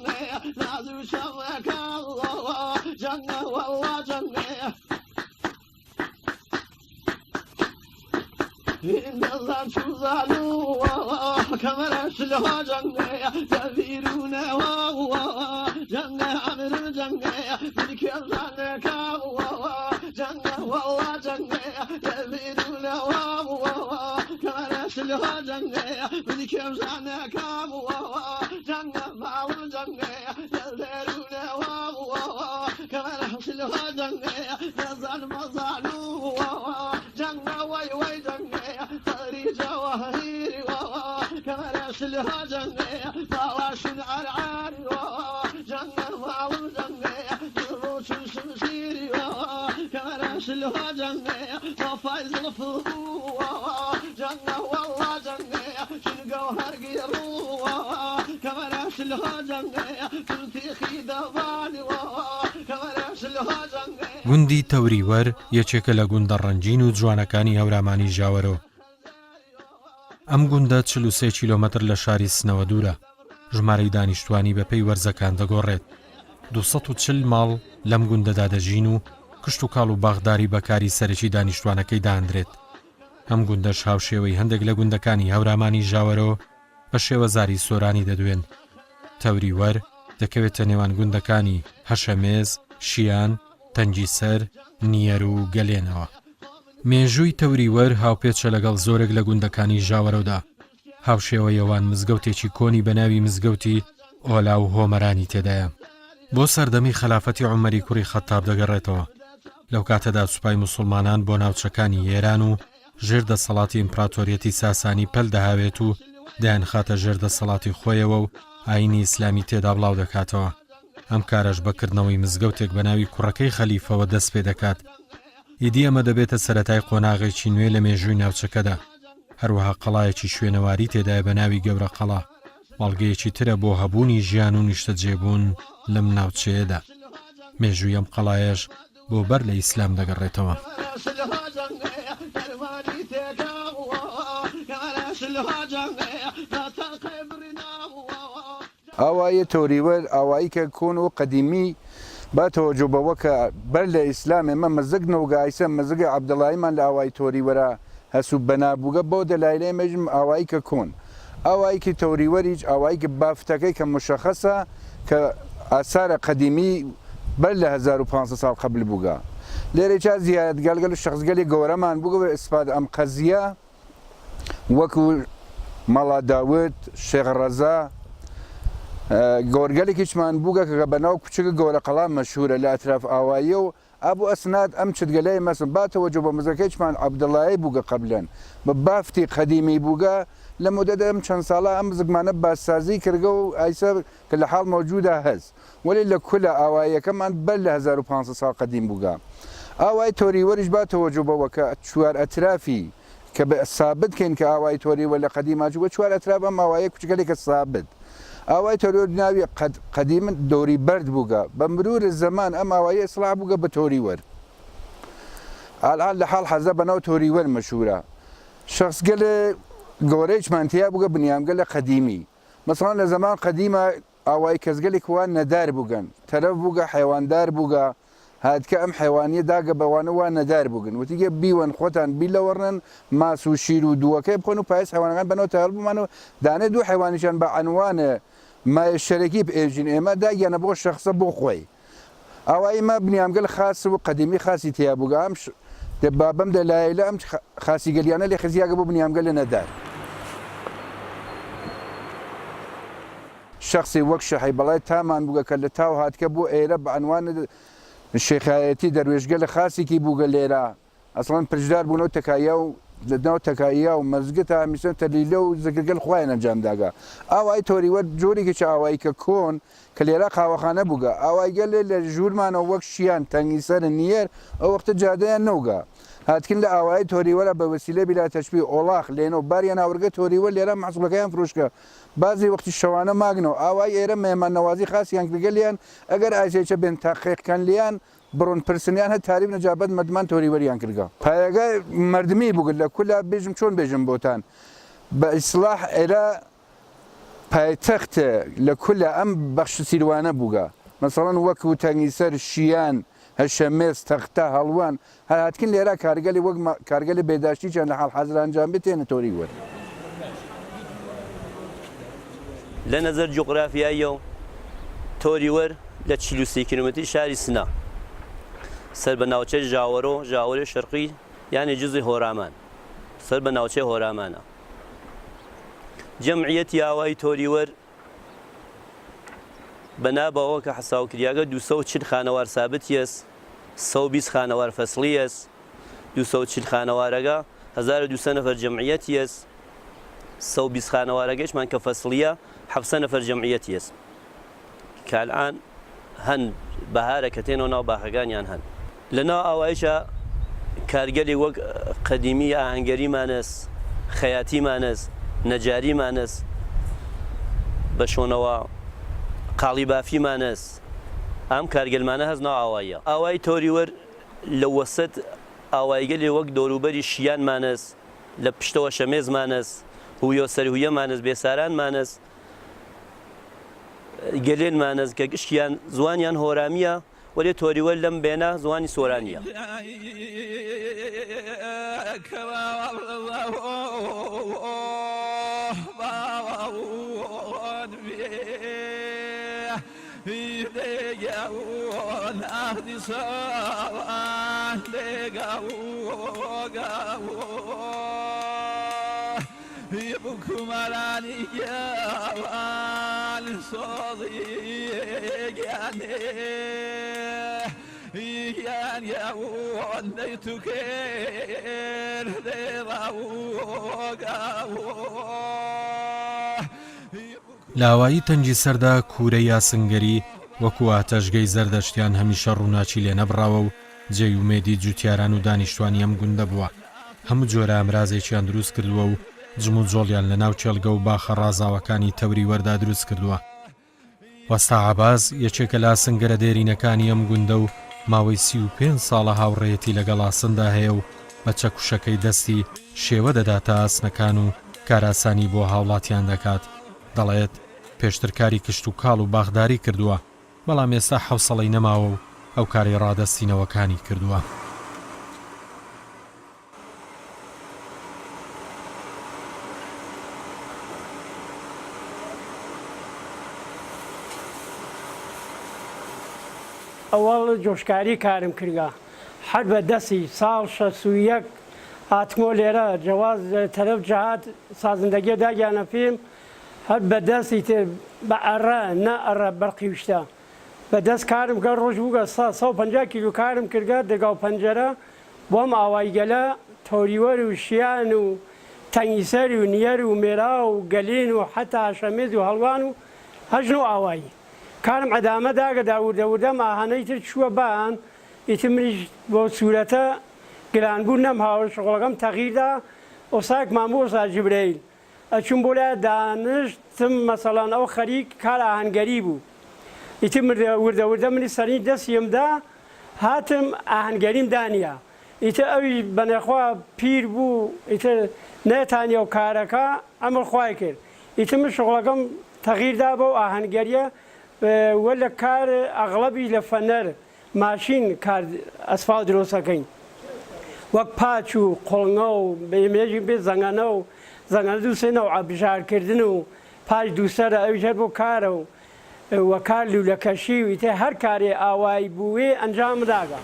جنة نازل شمك الله جنة والله جنة إن الله شزالو كما نشلها جنة تذيرون جنة عمر جنة ملك يزانك جنة والله جنة تذيرون كما نشلها جنة ملك يزانك جنة مال جنة تذيرون كما نشلها جنة نزل مزالو جنة وي جنة كما نسلها جنة طاواشن عرعاري جنة معلم جنة الروش شمشيري كما نسلها جنة وفايز الفضو جنة والله جنة شنقوهر قيرو كما نسلها جنة تنتي خيدباني كما نسلها جنة گوندی تەوریوەر یەکێکە لە گوندە ڕەنجین و جوانەکانی هەورامانی ژاوەرۆ. ئەم گوندە 43 کیلۆمەتر لە شاری سنەوە دوورە. ژمارەی دانیشتوانی بەپێی وەرزەکان دەگۆڕێت. 240 ماڵ لەم گوندەدا دەژین و کشت و کاڵ و باغداری بەکاری سەرەکی دانیشتوانەکەی داهەندرێت. ئەم گوندەش هاوشێوەی هەندێک لە گوندەکانی هەورامانی ژاوەرۆ بە شێوەزاری سۆرانی دەدوێن. تەوریوەر دەکەوێتە نێوان گوندەکانی هەشەمێز، شیان، تەنگیسەر، نیەر و گەلێنەوە. مێژووی تەوریوەر هاوپێچە لەگەڵ زۆرێک لە گوندەکانی ژاوەرۆدا. هاوشێوەیەوان مزگەوتێکی کۆنی بەناوی مزگەوتی ئۆلا و هۆمەرانی تێدایە. بۆ سەردەمی خەلافەتی عومەری کوڕی خەتاب دەگەڕێتەوە. لەو کاتەدا سوپای موسڵمانان بۆ ناوچەکانی ئێران و ژێر دەسەڵاتی ئیمپراتۆریەتی ساسانی پەل دەهاوێت و دایان خاتە ژێر دەسەڵاتی خۆیەوە و ئاینی ئیسلامی تێدا بڵاو دەکاتەوە. ئەم کارەش بەکردنەوەی مزگەوتێک بەناوی کوڕەکەی خەلیفەوە دەست پێ دەکات. ئیدی ئەمە دەبێتە سەرەتای قۆناغێکی نوێ لە مێژووی ناوچەکەدا. هەروەها قەڵایەکی شوێنەواری تێدایە بەناوی گەورە قەڵا. بەڵگەیەکی ترە بۆ هەبوونی ژیان و نیشتەجێبوون لەم ناوچەیەدا. مێژووی ئەم قەڵایەش بۆ بەر لە ئیسلام دەگەڕێتەوە. ئاوایە تۆریوەر ئاوایی کە کۆن و قەدیمی با تەوەجۆ بەوە کە بەر لە ئیسلام ئێمە مەزگ نەوگایسە مەزگە عەبدوڵایمان لە ئاوای تۆریوەرە هەسوو بەنابووگە بۆ دەلایلێ مەژم ئاوایی کە کۆن ئاوایکی تۆریوەریش ئاوایی کە بافتەکەی کە مشەخەسە کە ئاسارە قەدیمی بەر لە 1500 ساڵ قبل بووگە لێرەیچا زیاد گەلگەل و شخصگەلی گەورەمان بووگە ئیسپاد ئەم قەزیە وەکو مەڵا داوود شێخ ڕەزا گۆرگەلێکیشمان بووگە کە بەناو کوچکە گەورە قەڵام مەشهورە لە ئەتراف ئاواییە و ئەبوو ئەسناد ئەم چتگەلەی مەسم باتەوەجۆ بە مزەکەیچمان عەبدوڵایی بووگە قەبلەن بە بافتی قەدیمی بووگە لە مدەدا ئەم چەند ساڵە ئەم زگمانە باسازی کردگە و ئایسە کە لە حاڵ مەوجودە هەز وەلی لە کولە ئاواییەکەمان بەر لە 1500 ساڵ قەدیم بووگە ئاوای تۆریوەریش باتەوەجۆ بەوە کە چوار ئەترافی کە بە سابت کەین کە ئاوای تۆریوە لە قەدیماجووە چوار ئەتراف ئەم ئاوایە کوچکەلێکە سابت ئاوای تۆریوەر ناوی قەدیمن دۆری بەرد بووگە بە مرور زەمان ئەم ئاوایە ئیسلاح بووگە بە تۆریوەر ئالان لە حاڵ حەزە بەناو تۆریوەر مەشهورە شخصگەلە گەورەیچمان تیا بووگە بنیامگەلە قەدیمی مەسەڵەن لە زەمان قەدیمە ئاوای کەسگەلێک وان نەدار بووگەن تەرەف بووگە حیواندار بووگە هاتکە ئەم حیوانیە داگە بەوانە وان نەدار بووگن وتیگە بیوەن خۆتان بیلەوەڕن ماس و شیر و دووەکەی بخۆن و پایس حیوانەکان بەنەوە تەهەڵ بمانەوە دانێ دوو حیوانیشان بە عنوانە مایە شەرەکی بئێژین ئێمە داگیانە بۆ شەخصە بۆ خۆی ئاوایی مە بنیامگەل خاص و قەدیمی خاصی تیا بووگە ئەم بابەم دەلایلە ئەم خاصی گەلیانە لێ خزیاگە بۆ بنیامگەل لە نەدار شخصی وەک شەحی بەڵای تامان بووگە کە لە تاو هاتکە بۆ ئێرە بە عنوانە شێخایەتی دەروێژگە لە خاصێکی بووگە لێرە ئەسڵەن پرژدار بوونەوە تەکایە و لەناو تەکایە و مەزگەتە هەمیشە تەلیلە و زگرگەل خوایان ئەنجامداگە ئاوای تۆریوەر جۆرێکی ئاوایی کە کۆن کە لێرە قاوەخانە بووگە ئاوای گەلێ لە ژوورمانەوە وەک شیان تەنگیسەر نیەر ئەو وەختە جادەیان نەوگە هاتکن لە ئاوای تۆریوەرە بە وەسیلە بیلا تەشبیه ئۆڵاق لێنەوە باریان هاوڕگە تۆریوەر لێرە محسوولەکەیان فرۆشکە بازی وەختی شەوانە ماگنەوە ئاوای ئێرە مێمان نەوازی خاصیان کردگە لیان ئەگەر ئایسێچە بێن تاقیقکەن لیان بڕۆن پرسنیان هە تاریب نەجابەت مەدمان تۆریوەریان کردگە پایەگە مردمی بووگن لە کولا بێژم چۆن بێژم بۆتان بە ئیسلاح ئێرە پایتەختە لە کولە ئەم بەخش سیروانە بووگە مەسەڵەن وەکو تەنگیسەر شیان هەشەمێز تەختە هەڵوان هەرهاتکن لێرە کارگەلی وەک کارگەلی بێداشتی چەند لە حاڵ حەزر ئەنجام بێتێنە تۆری وەر لە نەزەر جوغرافیاییەوە تۆریوەر لە 43 کیلومتری شاری سنا سەر بە ناوچەی ژاوەرۆ شەرقی یانی جزی هۆرامان سەر بە ناوچەی هۆرامانە جەمعیەتی ئاوای تۆریوەر بەنابەوە کە حەساوکریاگە 240 خانەوار سابتی است 120 خانەوار فەسڵی است 240 خانەوارەگە 1200 نەفەر جەمعیەتی است 120 خانەوارەگەشمان کە فەسڵیە 700 نەفەر جەمعیەتی است کە الآن هەن بەهارە کە تێنەوە ناو باخەکانیان هەن لەناو ئاوایشە کارگەلی وەک قەدیمی ئاهەنگەریمان است خەیاتیمان است نەجاریمان است بە شۆنەوە قاڵی بافیمان است ئەم کارگەلمانە هەز ناو ئاواییە ئاوای تۆریوەر لە وەسەد ئاوایگەلی وەک دۆروبەری شیانمان است لە پشتەوە شەمێزمان است هویە سەرهویەمان است بێسارانمان است گەلێنمان است کە گشتیان زوانیان هۆرامیە وەرێ تۆریوەر لەم بێنە زوانی سۆرانیە لاوایی تەنجی سەردا کوورە یاسنگەری وەکو ئاتەشگەی زەردەشتیان هەمیشە ڕووناچی لێ نەبراوە و جێی ومێدی جوتیاران و دانیشتوانی ئەم گوندە بووە هەموو جۆرە ئەمرازێکیان دروست کردووە و جم و جۆڵیان لە ناو چێلگە و باخە ڕازاوەکانی تەوری وەردا دروست کردووە وەستا عەباس یەکێکە لە ئاسنگەرە دێرینەکانی ئەم گوندە و ماوەی 35 ساڵە هاوڕێیەتی لەگەڵ ئاسندا هەیە و بە چەکوشەکەی دەستی شێوە دەداتە ئاسنەکان و کاراسانی بۆ هاوڵاتیان دەکات دەڵێت پێشتر کاری کشت و کاڵ و باخداری کردووە بەڵام ئێستا حوسڵەی نەماوە و ئەو کاری ڕادەستینەوەکانی کردووە ئەوەڵ جۆشکاری کارم کردگا هەر بە دەستی ساڵ 61 هاتمۆ لێرە جواز تەرەف جەهات سازندەگی داگیانە پێم هەر بە دەستی تر بە ئەڕە نە ئەڕە بەرقی وشتە بە دەست کارم کە ڕۆژ بووگە 150 کیلو کارم کردگە دەگاو پەنجەرە بۆم ئاوایگەلە تۆریوەر و شیان و تەنگیسەر و نیەر و مێرا و گەلین و حتا شەمێز و هەڵوان و هەژن و ئاوایی کارم عەدامە داگە داوردەوردە ماهانەی تر چووە بان ئیتر منیش بۆ سوورەتە گرانبوو نەم هاوڕ شغڵەکەم تەغییردا ئۆساک مامۆ ئۆستا جیبرەیل ئەچوون بۆ لای دانشتم مەسەڵەن ئەو خەریک کار ئاهەنگەری بوو ئیتر وردەوردە منی سەرنی دەستیمدا هاتم ئاهەنگەریم دانیە ئیتر ئەوی بەنێخوا پیر بوو ئیتر نەتانیە و کارەکە ئەمر خوای کرد ئیتر من شغڵەکەم تەغییردا بۆ ئاهەنگەریە وە لە کار ئەغڵەبی لە فەنەر ماشین کار ئەسفاڵ دروستەکەین وەک پاچ و قۆڵنە و بێمێژی بێ زەنگەنە و زەنگەنە دووسێنە و ئابژارکردن و پاش دووسەرە ئەوی ژەر بۆ کارە و وە کار لولەکەشی و ئیتر هەر کارێ ئاوایی بووێ ئەنجام داگە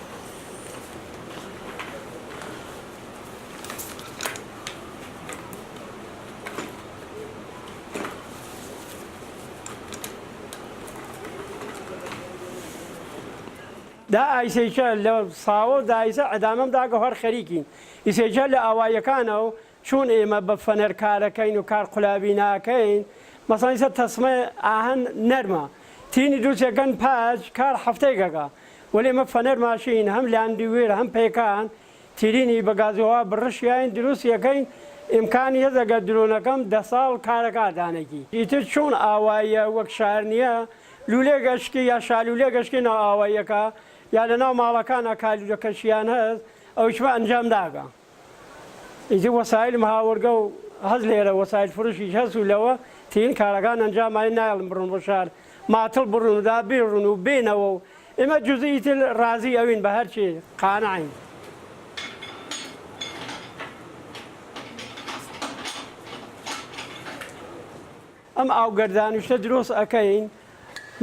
دا ئایسێکە لە ساوە دایسە ئەدامەم داگە هەر خەریکین ئیسێجە لە ئاوایەکانە و چون ئێمە بە فەنەر کارەکەین و کار قولابی ناکەین مەسەڵەن تەسمە ئاهەن نەرمە تینی دووسێکەن پاش کار هەفتەیەکەکە وەلی ئێمە فەنەر ماشین هەم لاندوێر هەم پێکان تیرینی بە گازەوە بڕشیان دروستیەکەین ئیمکانی هەزەگە درۆنەکەم 10 ساڵ کارەکە دانێکی ئیتر چۆن ئاوایە وەک شار نییە لولێ گەشکی یا شالولێ گەشکی ناو ئاوایەکە یا لە ناو ماڵەکانە کالولەکەشیان هەست ئەوشمە ئەنجام داگە ئیتر وەسایل هاوەرگە و هەز لێرە وەسایل فروشیش هەست و لەوە تین کارەکان ئەنجامی نایڵم بڕون بۆ شار ماتڵ بڕون دا بێڕون و بێنەوە و ئێمە جوزئیتر ڕازی ئەوین بە هەرچی قانعین. ئەم ئاوگەردانیشتە دروست ئەەکەین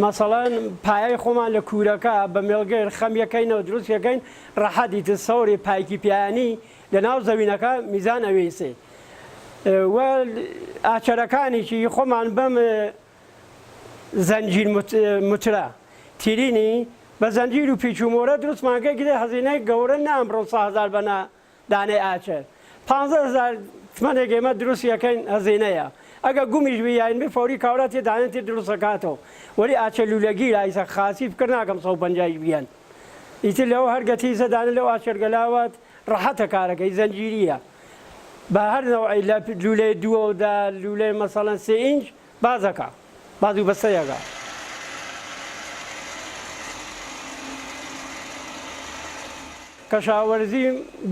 مەسەڵەن پایای خۆمان لە کوورەکە بە مێڵگەر خەمیەکەینەوە دروست یەکەین ڕەحەتیتر سەوری پایکی پیانی لە ناو زەوینەکە میزان ئەوێسێ و ئاچەرەکانیی خۆمان بەم زەنجیر مترە تیرینی بە زەنجیر و پیچومۆرە دروستمانکە گرێ هەزینەی گەورە نامڕۆ 100,000 بەنا دانەی ئاچەر 15,000 تمەنێک ئێمە دروست یەکەین هەزینەیە ئەگە گومیش بیاین بێ فۆری کاورات دانێتی دروستەکاتەوە وەری ئاچە لولەگی لایسە خاسی بکرد ناکەم 150 بیان ئیتر لەوە هەرگەتی سەدانە لەو ئاچەرگەلاوات ڕەحەتە کارەکەی زەنجیریە بە هەر نەوعی لە لولەی دووەدا لولەی مەسەڵەن 3 ئینچ بازەکە باز و بەستەیەکە. کەشاوەرزی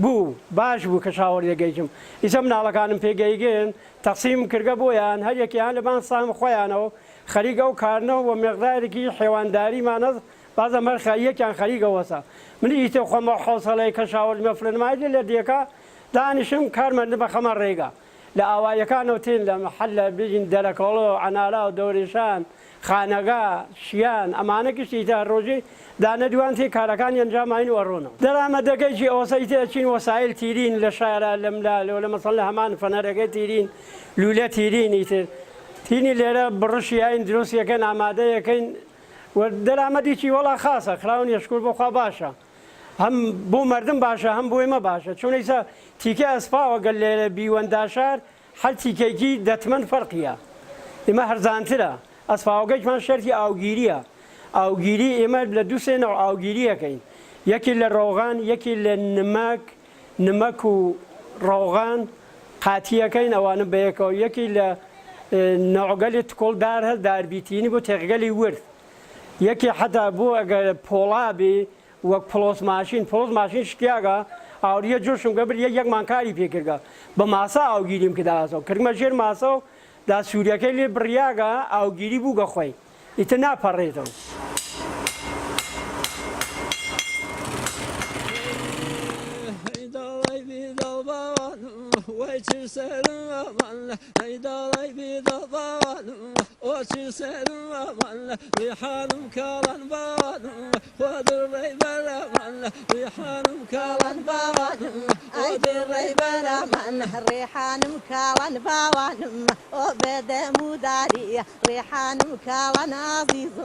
بوو باش بوو کەشاوەردەگەیتم ئیسە مناڵەکانم پێگەیگەن تەقسیم کردگە بۆیان هەریەکیان لەبان سام خۆیانەوە خەریگە و کارنەوە بۆ مێقدارێکی حێوانداریمانە بازە مەرخە یەکیان خەریگەوەسە منی ئیتە خۆمە حوسەڵەی کەشاوەرد مەفرنمای لە دیەکە دانیشم کارمەندە بە خەمە ڕێگە لە ئاوایەکانەوە تێن لە محەل لە بژین دەرەکەڵە و عەنالا و دەوریشان خانەگا شیان ئەمانە گشتیتە ڕۆژی دانە دوان تێ کارەکانی ئەنجامین وەڕۆنەوە دەرامەدەگەیکی ئەوسەیتە چین وەسایل تیرین لە شارە لەملالەوە لە مەسەڵ لە هەمان فەنەرەکە تیرین لولە تیرینی تر تینی لێرە بڕشیین دروستیەکەن ئامادەیەکەین دەرامەدیی وەڵا خاصە خراون یشکور بۆخوا باشە هەم بۆ مردم باشە هەم بۆ ئێمە باشە چون ئیسا تیکە ئەسپاوە گەل لێرە بیوەنداشار هەر تیکێکی دەتمەند فەرقیە ئێمە هەرزانترە ئەسپاوەگەیمان شەرتی ئاوگیریە ئاوگیری ئێمە لە دوو سێنەوە ئاوگیریەکەین یەکی لە ڕۆغان یەکی لە نمەک و ڕۆغان قاتیەکەین ئەوانە بەیەکەوە یەکی لە نەوەگەلی تکۆڵدار هەست داربیتینی بۆ تێغگەلی ورد یەکی حتا بۆ ئەگەر پۆڵابی وەک پلۆس ماشین شتیاگە ئاوریە جۆشم گەبر یەکمان کاری پێکردگە بە ماسا ئاوگیریم کرداسەوە کردمە ژێر ماسە و دا سووریەکەی لێ بڕیاگە ئاوگیری بووگە خۆی ئیتر ناپەڕێتەوە. ريحانم كالان بوانم ودر ريبلا من ريحانم كالان بوانم ودر ريبلا من ريحانم كالان بوانم وبدا مداري ريحانم كالان عزيز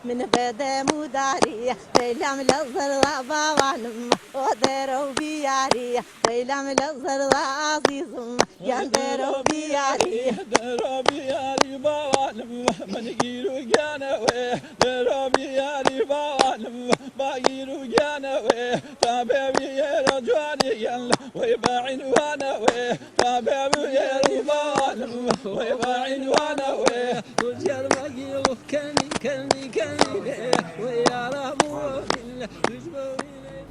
من بدا مداري بيلام لزر بوانم ودرو بياري بيلام لزر عزيز يندرو بياري درو بياري بوانم من گیرو گانوه درابی یاری بانم با گیرو گانوه تا ببیرو جوانی یل وی باعین وانوه تا ببیرو بانم وی باعین وانوه وجر مگیرو کنی وی یارمو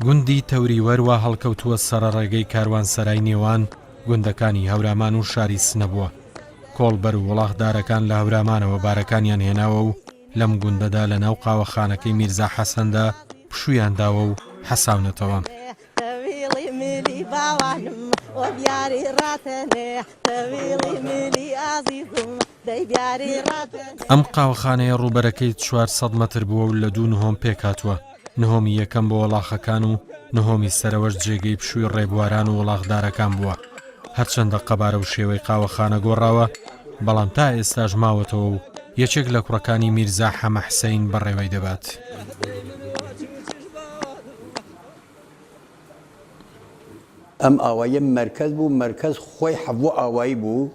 گوندی تەوریوەر وا هەڵکەوتووە سەرەڕێگەی کاروانسەرای نێوان گوندەکانی هەورامان و شاری سنەبووە کۆڵبەر و وڵاغدارەکان لە هەورامانەوە بارەکانیان هێناوە و لەم گوندەدا لە ناو قاوەخانەکەی میرزا حەسەندا پشوویانداوە و حەساونەتەوە ئەم قاوەخانەیە ڕووبەرەکەی 400 مەتر بووە و لە دوو نهۆم پێکاتوە نهۆمی یەکەم بۆ وڵاخەکان و نهۆمی سەرەوەش جێگەی پشووی ڕێبواران و وڵاغدارەکان بووە هەرچەندە قەبارە و شێوەی قاوەخانە گۆڕاوە بەڵام تا ئێستاش ماوەتەوە و یەکێک لە کوڕەکانی میرزا حەمە حسەین بەڕێوەی دەبات. ئەم ئاوایە مرکز بوو مرکز خۆی حەڤوە ئاوایی بوو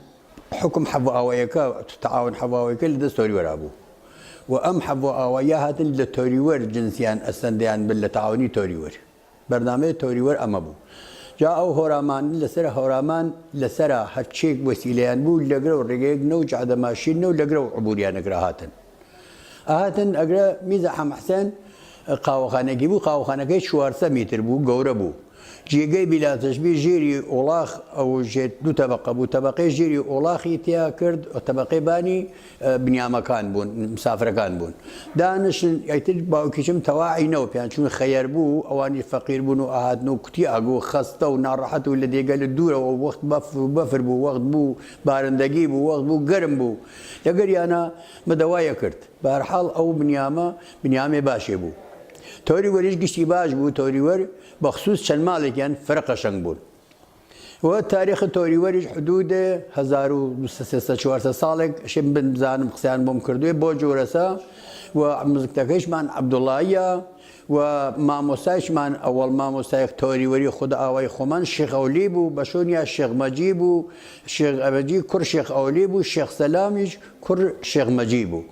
حکم حەڤوە ئاوایەکە تەعاون حەڤاوەیەکە لە دەست تۆریوەرا بوو و ئەم حەڤوە ئاوایە هاتن لە تۆریوەر جنسیان ئەسەندیان بن لە تەعاونی تۆریوەر بەرنامەی تۆریوەر ئەمە بوو جا ئەو هۆرامان لەسەر هەورامان لەسەر هەرچێک وەسیلەیان بوو لەگرە و ڕێگەیەک نە و جادەماشین و لەگرە و عبوریانەگرا هاتن ئەگرە میرزا حەمە حسەین قاوەخانەی بوو قاوەخانەکەی 400 میتر بوو گەورە بوو جێگەی بیلاتەشبی ژێری ئۆڵاخ ئەو دوو تەبقە بوو تەبقەی ژێری ئۆڵاخی تیا کرد تەبقەی بانی بنیامەکان بوون مسافرەکان بوون دانشن ئەیتر باوکیچم تەواعینەوە پیان چون خەیەر بوو ئەوانی فەقیر بوون و ئاهاتن و کوتی ئاگۆ خەستە و ناڕەحەت و لە دێگە لە دوورەوە وەخت بەفر بوو وەخت بوو بارندەگی بوو وەخت بوو گەرم بوو لەگەریانە بەدەوایە کرد بەهەرحاڵ ئەو بنیامێ باشێ بوو تۆری وەریش گشتی باش بوو تۆریوەر بەخصوص چەند ماڵێکیان فرە قەشەنگ بوون و تاریخ تۆریوەریش حدودێ 1400 ساڵێک شێم بزانم قسەیان بۆم کردوێ بۆ جۆرەسە و مزگتەکەیشمان عەبدوڵایە و مامۆستایشمان ئەوەڵ مامۆستایەک تۆریوەری خودە ئاوای خۆمان شێخ ئەولی بوو بە شۆنیا شێخ مەجی بوو شێخ ئەبەجی کوڕ شێخ ئەولی بوو شێخ سەلامیش کوڕ شێخ مەجی بوو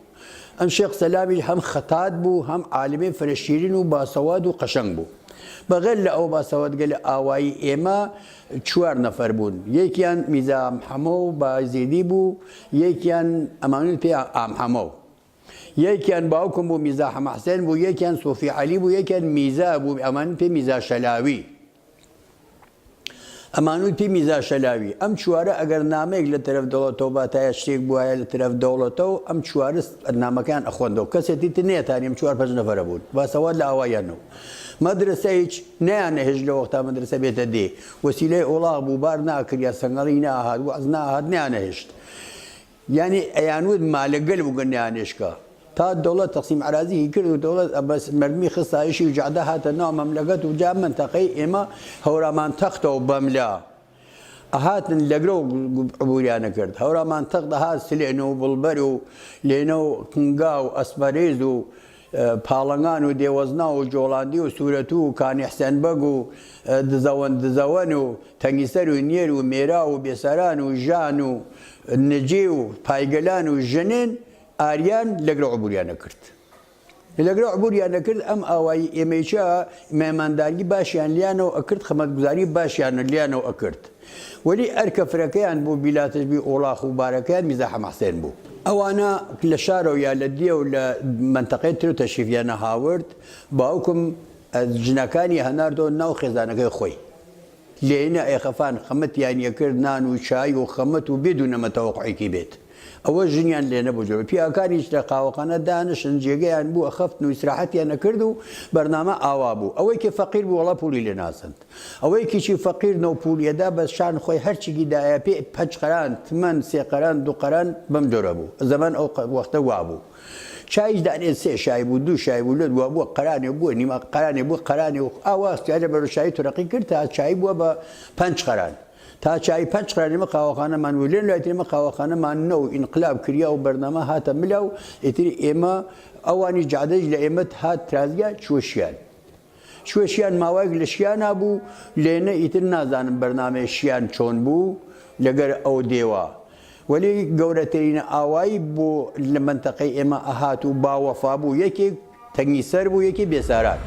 ئەم شێخ سەلامیش هەم خەتات بوو هەم عالمێ فرەشیرین و باسەواد و قەشەنگ بوو بەغێر لە ئەو باسەوادگە لە ئاوایی ئێمە 4 نەفەر بوون یەکیان میزا ئامحەمە و بازیدی بوو یەکیان ئەمانوت پێ ئامحەمە و یەکیان باوکم بوو میزا حەمەحسێن بوو یەکیان سۆفی عەلی بوو یەکیان میزا بوو ئەمان پێ میزا شەلاوی ئەمانوتی میزا شەلاوی ئەم چوارە ئەگەر نامەیەک لە تەرەف دەوڵەتەوە باتایە شتێک بواە لە تەرەف دەوڵەتەوە ئەم چوارە نامەکان ئەخۆندەوە کەسێتی تر نێتانیم 4-5 نەفەرە بوون باسەواد لە ئاوایانەوە مەدرسە هیچ نەیانەهێش لە وەختا مەدرسە بێتە دێ وەسیلەی ئۆڵاغ بوو بار ناکرد یا سەنگەڵی ناهات وەعز ناهات نەیانەهێشت یعنی ئەیانوت مالەگەل بوو گەنیانێشکە تا دەوڵەت تەقسیم عرازی کرد و دەوڵەت مەرمی خستایشی و جعدە هاتە ناو مەملەکەت و جا منتەقەی ئێمە هەورامان تەختەوە بەملا ئەهاتن لەگرە و عبوریانە کرد هەورامان تەق دەهات سلێنە و بڵبەر و لێنە و کنگا و ئەسپەرێز و پاڵەنگان و دێوەزنا و جۆڵاندی و سوورەت و کانی حسێنبەگ و دزەوەن و تەنگیسەر و نێر و مێرا و بێسەران و ژان و نجێ و پایگەلان و ژنێن ئاریان لەگرە عبوریانە کرد لەگرە عبوریانە کرد ئەم ئاوایی ئێمەیچە مێمانداری باشیان لیانەوە ئەکرد خەمەتگوزاری باشیان لیانەوە ئەکرد وەلی ئەرکە فرەکەیان بوو بیلاتەشبی ئۆڵاخ و بارەکەیان میزا حەمەحسێن بوو ئەوانە لە شارەوە یا لە دیە و لە منتەقەی تر و تەشریفیانە هاورد باوکم ژنەکانی هەناردەوە ناو خێزانەکەی خۆی لێنە ئێخەفان خەمەتیانیە کرد نان و چای و خەمەت و بێدونەمە تەوەقعێکی بێت ئەوە ژنیان لێنە بۆ جۆرە پیاکانیش لە قاوەخانە دانشن جێگەیان بوو ئەخەفتن و ئیسراحەتیان نەکرد و بەرنامە ئاوا بوو ئەوەی کە فەقیر بوو وەڵا پولی لێ ناسند ئەوەی کیچی فەقیر نەو پولیەدا بە شان خۆی هەرچێکی دایە پێ 5 قەران تمەن 3 قەران 2 قەران بەم جۆرە بوو زەمان ئەو وەختە وا بوو چایش دانێت 3 شای بوو 2 شای بوو لێت بووە قەرانێ بووە نیمە قەرانێ بوو قەرانێ و ئاواستیانە بەرەشایی تورەقی کرد تا چای بووە بە 5 قەران تا چای 5 قەرانێمە قاوەخانەمان و لێن لایترمە قاوەخانەمان نەوە ئینقلاب کردیا و بەرنامە هاتە ملا و ئیتری ئێمە ئەوانی جادەج لە ئێمە هات ترازگا چوەشیان ماوەیەک لە شیانە بوو لێنە ئیتر نازانم بەرنامەی شیان چۆن بوو لەگەر ئەو دێوە وەلی گەورەترینە ئاوایی بۆ لە منتەقەی ئێمە ئەهات و باوەفا بوو یەکێک تەنگی سەر بوو یەکی بێساران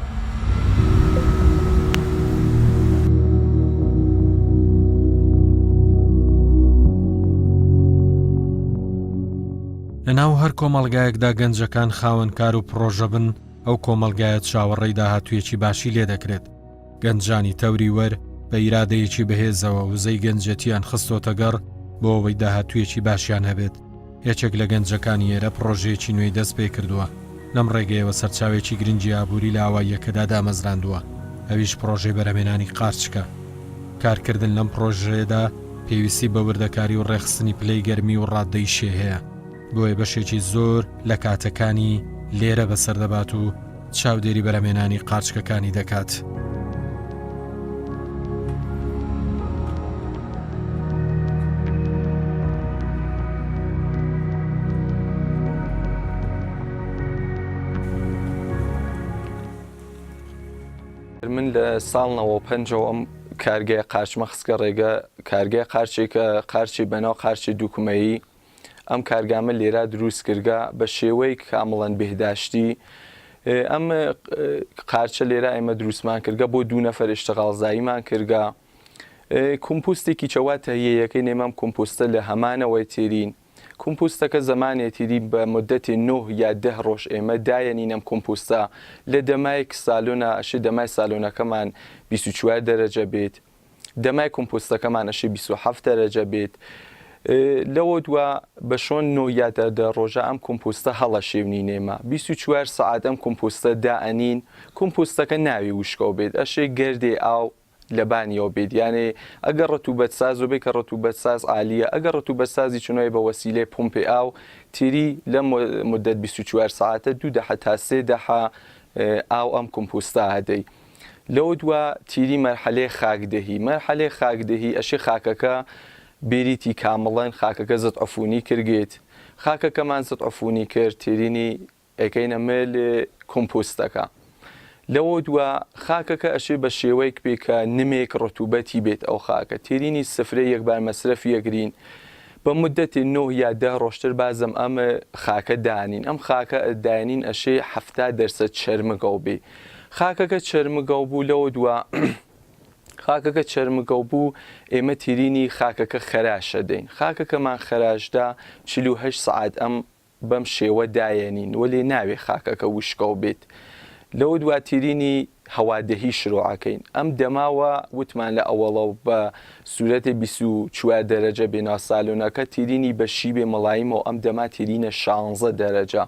لەناو هەر کۆمەڵگایەکدا گەنجەکان خاوەنکار و پرۆژە بن ئەو کۆمەڵگایەت چاوەڕێی داهاتوویەکی باشی لێ دەکرێت گەنجانی تەوری وەر بە ئیرادەیەکی بەهێزەوە وزەی گەنجەتیان خستۆتە گەڕ بۆ ئەوەی داهاتوویەکی باشیان هەبێت یەکێک لە گەنجەکانی ئێرە پرۆژەیەکی نوێی دەست پێ کردووە لەم ڕێگەیەوە سەرچاوێکی گرنگی ئابووری لە ئاواییەکەدا دامەزراندووە ئەویش پرۆژەی بەرهەمێنانی قارچکە کارکردن لەم پرۆژەیەدا پێویستی بە وردەکاری و ڕێخستنی پلەی گەرمی و ڕاددەی شێ هەیە بۆیە بەشێکی زۆر لە کاتەکانی لێرە بەسەردەبات و چاودێری بەرهەمێنانی قارچکەکانی دەکات. من لە ساڵنەوە 5 ئەم کارگەی قارچمە خستکە ڕێگە کارگەی قارچێکە قارچی بەناو قارچی دووکمەیی ئەم کارگامە لێرە دروست کردگە بە شێوەی کامڵەن بێداشتی ئەم قارچە لێرە ئێمە دروستمان کردگە بۆ 2 نەفەر ئشتغاڵزاییمان کردگە کۆمپۆستێکی چەواتە هەیەکەی نێمەم کۆمپۆستە لە هەمانەوەی تێرین کۆمپۆستەکە زمانێتیری بە مدەتی 9 یا 10 ڕۆژ ئێمە دایەنینەم کۆمپۆستە لە دەمایەک سالۆنە ئەشی دەمای سالۆنەکەمان 24 دەرەجە بێت دەمای کۆمپۆستەکەمان ئەشی 27 دەرەجە بێت لەوە دووە بە شۆن 9 یا 10 ڕۆژە ئەم کۆمپۆستە هەڵە شێونی نێمە 24 سعات ئەم کۆمپۆستە دائەنین کۆمپۆستەکە ناوی وشکەوە بێت ئەشێ گەردێ ئاو لەبانیەوە بێت یانێ ئەگەر ڕەتوبەت ساز و بێ کە ڕەتوبەت ساز عالیە ئەگەر ڕەتوبەت سازی چونەوەی بە وەسیلەی پۆمپی ئاو تیری لە مدەت 24 ساعتە 2 تا 3 ئاو ئەم کۆمپۆستە هەدەی لەوە دووە تیری مەرحەلەی خاکدەهی مەرحەلەی خاکدەهی ئەشێ خاکەکە بێریتی کامڵەن خاکەکە زت ئەفونی کردێت خاکەکەمان زت ئەفونی کرد تێرینی ئەەکەینە مێل کۆمپۆستەکە لەوە دووە خاکەکە ئەشێ بە شێوەیەک بێ کە نمێک ڕۆتوبەتی بێت ئەو خاکە تێرینی سفرەی یەکبار مەسرەفی یەگرین بە مدەتی 9 یا 10 ڕۆژتر بازم ئەمە خاکە دانین ئەم خاکە داینین ئەشێ 70% چەرمگەڵ بێ خاکەکە چەرمگەڵ بوو لەوە دووە خاکەکە چەرمگەڵ بوو ئێمە تیرینی خاکەکە خەراشە دەین خاکەکەمان خەراشدا 48 سعات ئەم بەم شێوە دایەنین وەلێ ناوێ خاکەکە وشکەڵ بێت لەوە دواتیرینی هەوادەهی شروعەکەین ئەم دەماوە وتمان لە ئەوەڵە بە سوورەتی 24 دەرەجە بێنا سالۆنەکە تیرینی بە شیبێ مەڵایمەوە ئەم دەما تیرینە 16 دەرەجە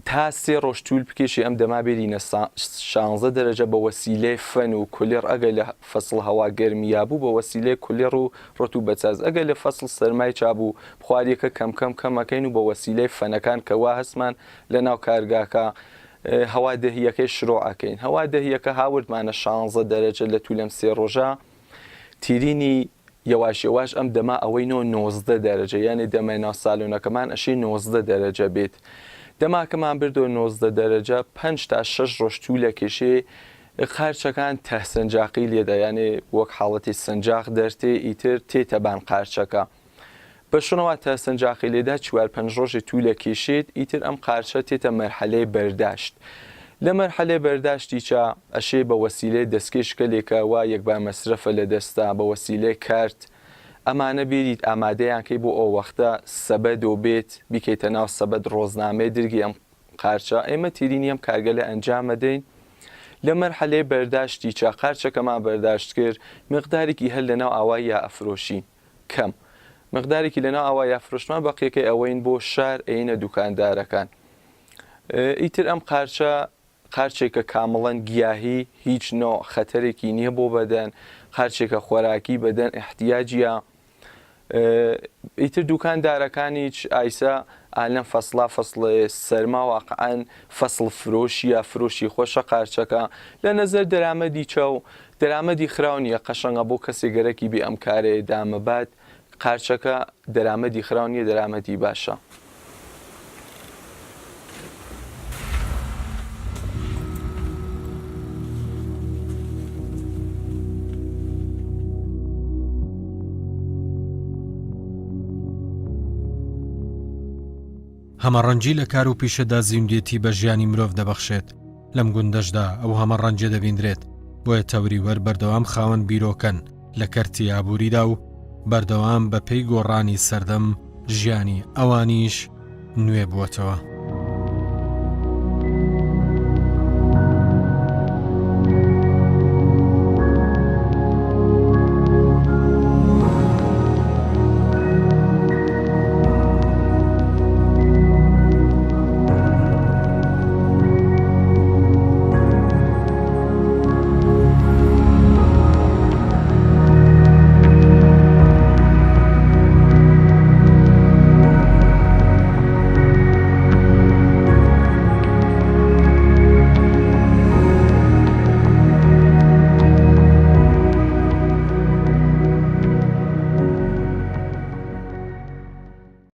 تا 3 ڕۆژ توول بکێشی ئەم دەما بێرینە 16 دەرەجە بە وەسیلەی فەن و کولێر ئەگەر لە فەسڵ هەوا گەرمیا بوو بە وەسیلەی کولێر و ڕۆتوبەتساز ئەگەر لە فەسڵ سەرمای چابوو بخواریەکە کەم کەمەکەین و بە وەسیلەی فەنەکان کەوا هەسمان لە ناو کارگاکە هەوا دەهیەکەی شڕۆعەکەین هەوا دەهیەکە هاوردمانە 16 دەرەجە لە توولەم 3 ڕۆژە تیرینی یەواش یەواش ئەم دەما ئەوەی 19 دەرەجە یعنی دەمای ناو سالۆنەکەمان ئەشی 19 دەرەجە بێت دەماکەمان بردو 19 دەرەجە 5 تا 6 ڕۆژ توولە کێشێ قارچەکان تەسەنجاقی لێدا یعنی وەک حاڵەتی سنجاق دەرتێ ئیتر تێتەبان قارچەکە بەشنەوە تا سنجاقی لێدا 4-5 ڕۆژی توولە کێشێت ئیتر ئەم قارچە تێتە مەرحەلەی بەرداشت لە مەرحەلەی بەرداشتی چا ئەشێ بە وەسیلەی دەستکێشکەلێکەوە یەکبار مەسرەفە لە دەستا بە وەسیلەی کارت ئەمانە بیریت ئامادەیانکەی بۆ ئەو وەختە سەبەد و بێت بیکەیتە ناو سەبەد ڕۆزنامەی درگی ئەم قارچە ئێمە تیرینی ئەم کارگە لە ئەنجام دەین لە مەرحەلەی بەرداشتی چا قارچەکەمان بەرداشت کرد مقدارێکی هەل لە ناو ئاوای یا ئەفرۆشی کەم مقدارێکی لەناو ئاوای یا فرۆشتمان بەقیەکەی ئەوەین بۆ شار ئەینە دوکاندارەکان ئیتر ئەم قارچێکە کامڵەن گیاهی هیچ نۆ خەتەرێکی نییە بۆ بەدەن قارچێکە خۆراکی بەدەن احتیاجیە ئیتر دوکاندارەکانیش ئایسا ئالەم فەسڵا فەسڵ سەرما واقعەن فەسڵ فرۆشی یا فرۆشی خۆشە قارچەکە لە نەزەر دەرامەدی چە و دەرامەدی خراونیە قەشەنگە بۆ کەسێک گەرەکی بێ ئەم کارێ دامەبات قارچەکە دەرامەدی خراونیە دەرامەدی باشە هەمەڕەنجی لە کار و پیشەدا زیندێتی بە ژیانی مرۆڤ دەبەخشێت لەم گوندەشدا ئەو هەمەڕەنجە دەبیندرێت بۆیە تەوریوەر بەردەوام خاوەن بیرۆکەن لە کەرتی ئابووریدا و بەردەوام بە پێی گۆڕانی سەردەم ژیانی ئەوانیش نوێ بووەتەوە.